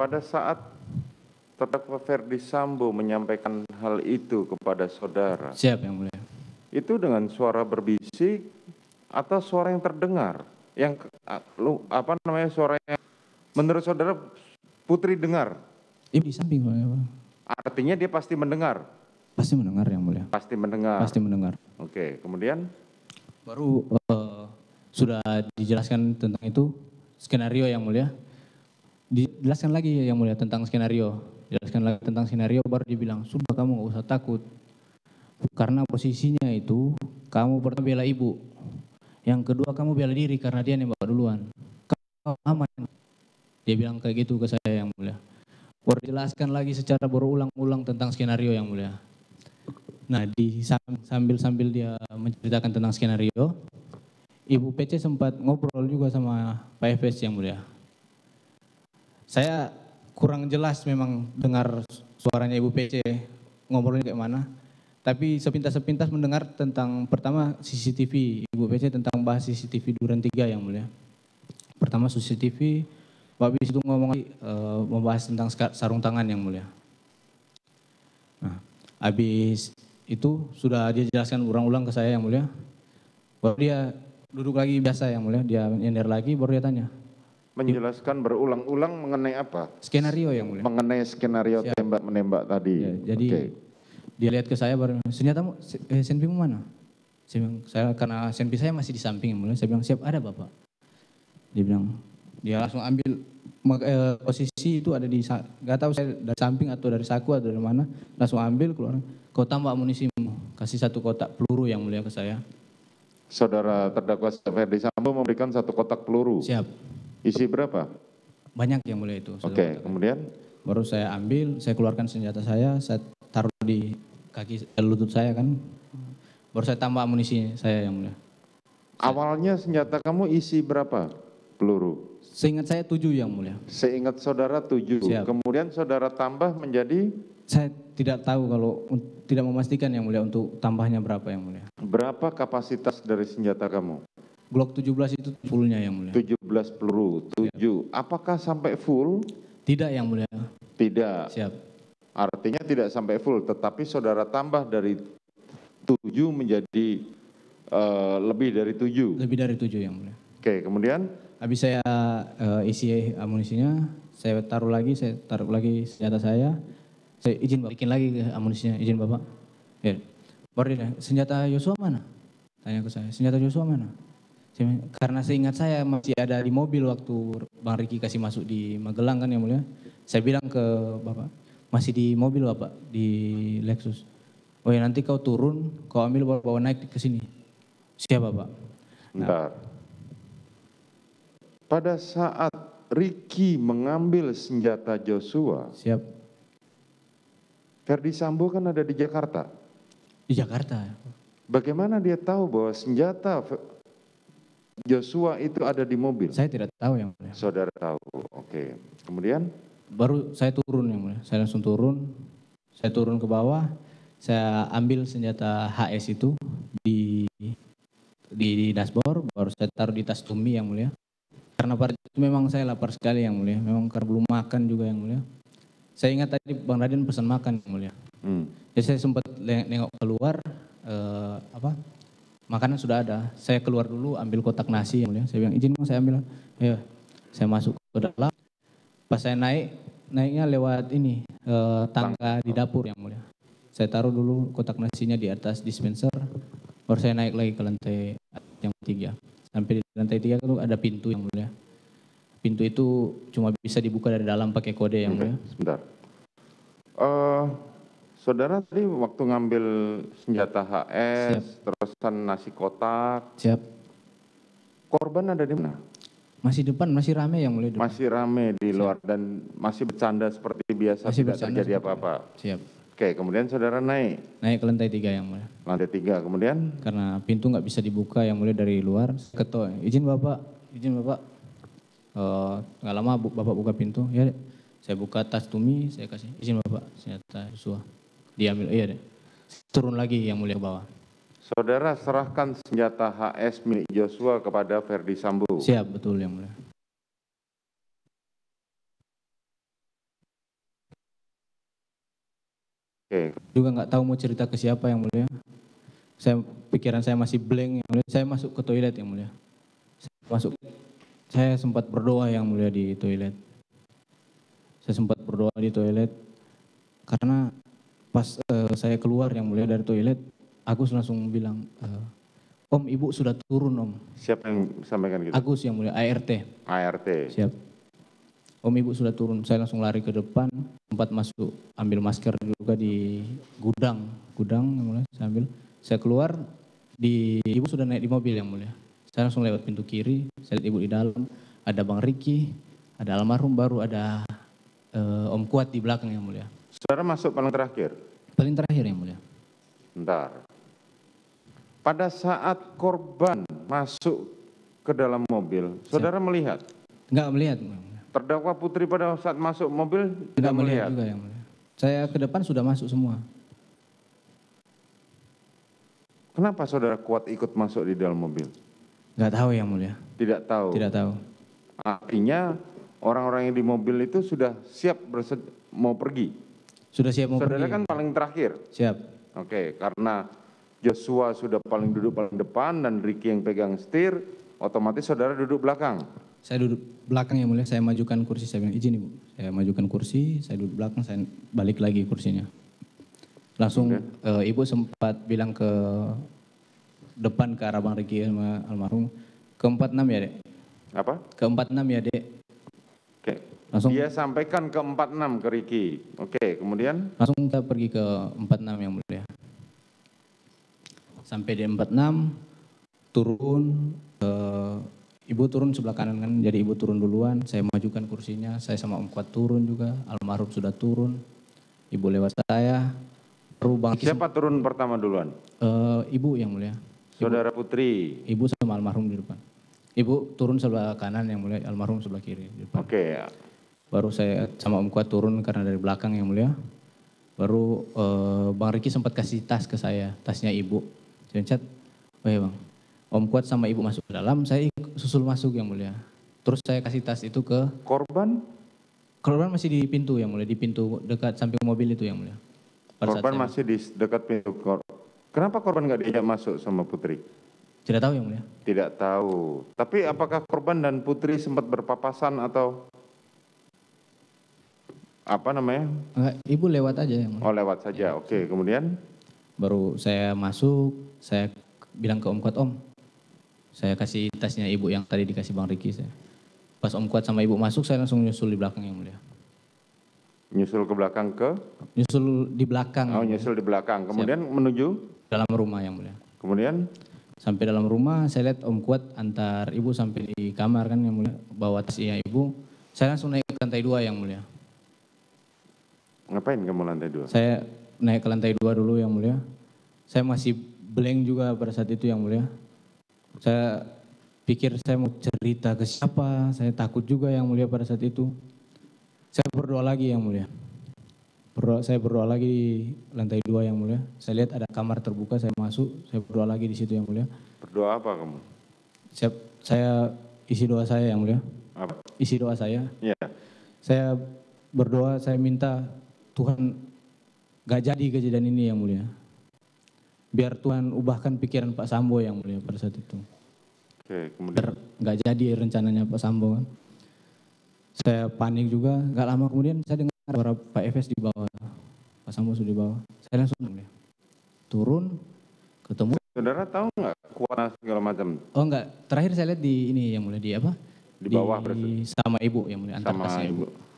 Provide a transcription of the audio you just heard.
pada saat terdakwa Ferdi Sambo menyampaikan hal itu kepada saudara, Siap yang mulia. itu dengan suara berbisik atau suara yang terdengar? Yang suara yang menurut saudara Putri dengar? Ibu di samping Pak. Artinya dia pasti mendengar? Pasti mendengar yang mulia. Pasti mendengar. Pasti mendengar. Oke, kemudian? Baru sudah dijelaskan tentang itu skenario yang mulia. Dijelaskan lagi yang mulia tentang skenario. Jelaskan lagi tentang skenario baru dibilang, sudah kamu nggak usah takut. Karena posisinya itu kamu pertama bela ibu. Yang kedua kamu bela diri karena dia nembak duluan. Kamu aman. Dia bilang kayak gitu ke saya yang mulia. Baru jelaskan lagi secara berulang-ulang tentang skenario yang mulia. Nah, sambil dia menceritakan tentang skenario, Ibu PC sempat ngobrol juga sama Pak FS yang mulia. Saya kurang jelas memang dengar suaranya Ibu PC ngobrolnya kayak mana. Tapi sepintas-sepintas mendengar tentang pertama CCTV, Ibu PC tentang bahas CCTV Duren 3 yang mulia. Pertama CCTV, habis itu ngomong membahas tentang sarung tangan yang mulia. Nah, habis itu sudah dia jelaskan ulang-ulang ke saya yang mulia. Baru dia duduk lagi biasa yang mulia, dia nyender lagi baru dia tanya. Menjelaskan berulang-ulang mengenai apa? Skenario yang mulia. Mengenai skenario tembak-menembak tadi. Ya, jadi dia lihat ke saya baru, senjatamu, senpimu mana? Saya karena senpi saya masih di samping yang mulia, saya bilang siap ada Bapak. Dia bilang, dia langsung ambil posisi itu ada di, nggak tahu saya dari samping atau dari saku atau dari mana, langsung ambil keluar, kau tambah amunisimu, kasih 1 kotak peluru yang mulia ke saya. Saudara terdakwa Ferdi Sambo memberikan 1 kotak peluru. Siap. Isi berapa? Banyak yang mulia itu. Oke, kemudian? Baru saya ambil, saya keluarkan senjata saya taruh di kaki lutut saya kan. Baru saya tambah amunisi saya yang mulia. Awalnya senjata kamu isi berapa peluru? Seingat saya 7 yang mulia. Seingat saudara 7. Siap. Kemudian saudara tambah menjadi? Saya tidak tahu kalau tidak memastikan yang mulia untuk tambahnya berapa yang mulia. Berapa kapasitas dari senjata kamu? Glock 17 itu fullnya yang mulia. 17 peluru, 7. Siap. Apakah sampai full? Tidak yang mulia. Tidak. Siap. Artinya tidak sampai full, tetapi saudara tambah dari 7 menjadi lebih dari 7. Lebih dari 7 yang mulia. Oke, kemudian? Habis saya isi amunisinya, saya taruh lagi senjata saya izin bikin lagi amunisinya, izin Bapak. Ya. Baru dia, senjata Yosua mana? Tanya ke saya, senjata Yosua mana? Karena seingat saya masih ada di mobil waktu Bang Riki kasih masuk di Magelang kan yang mulia. Saya bilang ke Bapak, masih di mobil Bapak, di Lexus. Oh ya nanti kau turun, kau ambil bawa naik ke sini. Siap Bapak. Bentar. Pada saat Riki mengambil senjata Joshua. Siap. Ferdi Sambo kan ada di Jakarta. Di Jakarta. Bagaimana dia tahu bahwa senjata Joshua itu ada di mobil? Saya tidak tahu yang mulia. Saudara tahu, oke. Kemudian? Baru saya turun yang mulia, saya langsung turun. Saya turun ke bawah, saya ambil senjata HS itu di dashboard, baru saya taruh di tas Tumi yang mulia. Karena pada itu memang saya lapar sekali yang mulia, memang karena belum makan juga yang mulia. Saya ingat tadi Bang Raden pesan makan yang mulia. Jadi saya sempat nengok keluar, makanan sudah ada. Saya keluar dulu ambil kotak nasi yang mulia. Saya bilang izin Bang saya ambil. Ya, saya masuk ke dalam. Pas saya naiknya lewat ini tangga di dapur yang mulia. Saya taruh dulu kotak nasinya di atas dispenser. Baru saya naik lagi ke lantai yang 3. Sampai di lantai 3 itu ada pintu yang mulia. Pintu itu cuma bisa dibuka dari dalam pakai kode yang mulia. Sebentar. Saudara tadi waktu ngambil senjata HS, Siap. terusan nasi kotak. Siap. Korban ada di mana? Masih depan, masih rame yang mulia. Depan. Masih rame di luar. Siap. Dan masih bercanda seperti biasa, masih tidak terjadi apa-apa. Siap. Oke, kemudian saudara naik? Naik ke lantai 3 yang mulia. Lantai 3, kemudian? Karena pintu nggak bisa dibuka yang mulia dari luar. Ketua, izin Bapak. Nggak lama Bapak buka pintu, ya saya buka tas Tumi, saya kasih izin Bapak, senjata Joshua. Diambil, iya deh. Turun lagi yang mulia ke bawah. Saudara serahkan senjata HS milik Joshua kepada Ferdi Sambo. Siap, betul yang mulia. Oke. Juga nggak tahu mau cerita ke siapa yang mulia. Pikiran saya masih blank yang mulia. Saya masuk ke toilet yang mulia. Saya sempat berdoa yang mulia di toilet. Saya sempat berdoa di toilet karena pas saya keluar yang mulia dari toilet, Agus langsung bilang, Om, Ibu sudah turun, Om. Siapa yang sampaikan gitu? Agus yang mulia, ART. ART. Siap. Om, Ibu sudah turun. Saya langsung lari ke depan, sempat masuk, ambil masker juga di gudang yang mulia. Saya keluar, Ibu sudah naik di mobil yang mulia. Saya langsung lewat pintu kiri, saya lihat Ibu di dalam, ada Bang Riki, ada almarhum, baru ada Om Kuat di belakang yang mulia. Saudara masuk paling terakhir? Paling terakhir yang mulia. Bentar. Pada saat korban masuk ke dalam mobil, saudara melihat? Enggak melihat. Terdakwa Putri pada saat masuk mobil tidak melihat juga yang mulia. Saya ke depan sudah masuk semua. Kenapa saudara Kuat ikut masuk di dalam mobil? Enggak tahu yang mulia. Tidak tahu. Tidak tahu. Artinya orang-orang yang di mobil itu sudah siap mau pergi. Sudah siap mau Saudara pergi. kan paling terakhir. Siap. Oke, karena Joshua sudah duduk paling depan dan Ricky yang pegang setir, otomatis saudara duduk belakang. Saya duduk belakang yang mulia, saya majukan kursi, saya bilang izin Ibu. Saya majukan kursi, saya duduk belakang, saya balik lagi kursinya. Langsung Ibu sempat bilang ke depan ke arah Bang Ricky sama almarhum, ke 46 ya Dek? Apa? Ke 46 ya Dek? Oke. Langsung Dia sampaikan ke 46 ke Ricky. Oke, kemudian? Langsung kita pergi ke 46 yang mulia. Sampai di 46, turun, Ibu turun sebelah kanan kan, jadi Ibu turun duluan, saya majukan kursinya, saya sama Om Kuat turun juga, almarhum sudah turun, Ibu lewat saya, Siapa turun pertama duluan? Ibu yang mulia. Saudara Putri. Ibu sama almarhum di depan. Ibu turun sebelah kanan yang mulia, almarhum sebelah kiri di depan. Oke. Baru saya sama Om Kuat turun karena dari belakang yang mulia. Baru Bang Riki sempat kasih tas ke saya, tasnya Ibu. Saya chat, oh ya Bang, Om Kuat sama Ibu masuk ke dalam, saya susul masuk yang mulia. Terus saya kasih tas itu ke korban? Korban masih di pintu yang mulia, di pintu dekat samping mobil itu yang mulia. Korban masih di dekat pintu. Kenapa korban nggak diajak masuk sama Putri? Tidak tahu yang mulia. Tidak tahu. Tapi apakah korban dan Putri sempat berpapasan atau apa namanya? Enggak, Ibu lewat aja yang mulia. Oh lewat saja, oke. Kemudian? Baru saya masuk, saya bilang ke Om Kuat, Om, saya kasih tasnya Ibu yang tadi dikasih Bang Riki. Pas Om Kuat sama Ibu masuk, saya langsung nyusul di belakang yang mulia. Nyusul ke belakang ke? Nyusul di belakang. Oh nyusul di belakang, kemudian menuju? Dalam rumah yang mulia. Kemudian? Sampai dalam rumah, saya lihat Om Kuat antar Ibu sampai di kamar kan yang mulia, bawa tasnya Ibu. Saya langsung naik ke lantai 2 yang mulia. Ngapain kamu lantai 2? Saya naik ke lantai 2 dulu yang mulia. Saya masih blank juga pada saat itu yang mulia. Saya pikir saya mau cerita ke siapa, saya takut juga yang mulia pada saat itu. Saya berdoa lagi yang mulia. Saya berdoa lagi di lantai 2 yang mulia. Saya lihat ada kamar terbuka, saya masuk, saya berdoa lagi di situ yang mulia. Berdoa apa kamu? Saya isi doa saya yang mulia. Apa? Isi doa saya. Iya. Saya berdoa, saya minta Tuhan gak jadi kejadian ini yang mulia. Biar Tuhan ubahkan pikiran Pak Sambo yang mulia pada saat itu. Oke, kemudian? Gak jadi rencananya Pak Sambo kan. Saya panik juga, gak lama kemudian saya dengar suara Pak Efes di bawah. Pak Sambo sudah di bawah. Saya langsung mulia. Turun, ketemu. Saudara tahu nggak Kuat segala macam? Oh enggak, terakhir saya lihat di ini yang mulia, di apa? Di bawah berarti? Sama Ibu yang mulia, antar sama tasnya Ibu.